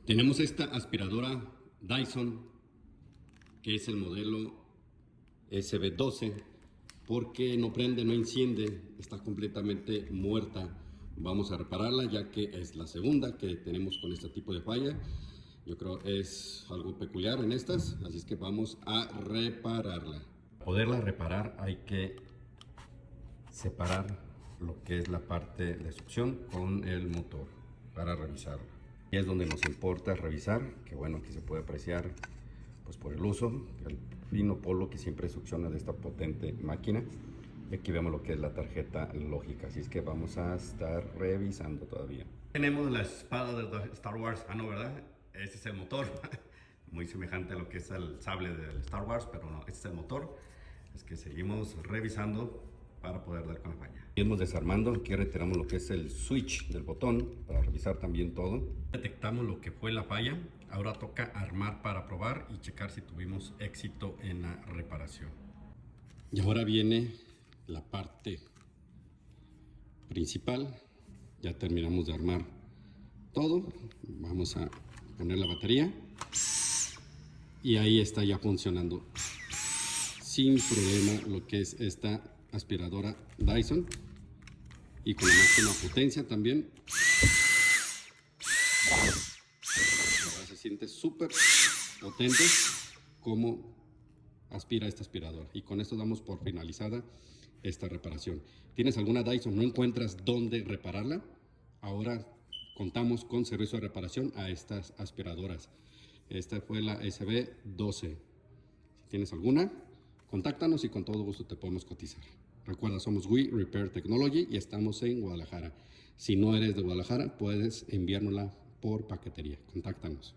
Tenemos esta aspiradora Dyson, que es el modelo SB12, porque no prende, no enciende, está completamente muerta. Vamos a repararla ya que es la segunda que tenemos con este tipo de falla. Yo creo es algo peculiar en estas, así es que vamos a repararla. Para poderla reparar hay que separar lo que es la parte de succión con el motor para revisarlo. Y es donde nos importa revisar, que bueno, aquí se puede apreciar pues por el uso, el fino polvo que siempre succiona de esta potente máquina. Y aquí vemos lo que es la tarjeta lógica, así es que vamos a estar revisando todavía. Tenemos la espada de Star Wars, no, ¿verdad? Este es el motor, muy semejante a lo que es el sable del Star Wars, pero no, este es el motor. Es que seguimos revisando para poder dar con la falla. Irnos desarmando, aquí retiramos lo que es el switch del botón para revisar también todo. Detectamos lo que fue la falla, ahora toca armar para probar y checar si tuvimos éxito en la reparación. Y ahora viene la parte principal, ya terminamos de armar todo, vamos a poner la batería y ahí está ya funcionando sin problema lo que es esta aspiradora Dyson y con la máxima potencia también. Ahora se siente súper potente como aspira esta aspiradora, y con esto damos por finalizada esta reparación. ¿Tienes alguna Dyson? ¿No encuentras dónde repararla? Ahora contamos con servicio de reparación a estas aspiradoras. Esta fue la SB12. Si tienes alguna, contáctanos y con todo gusto te podemos cotizar. Recuerda, somos We Repair Technology y estamos en Guadalajara. Si no eres de Guadalajara, puedes enviárnosla por paquetería. Contáctanos.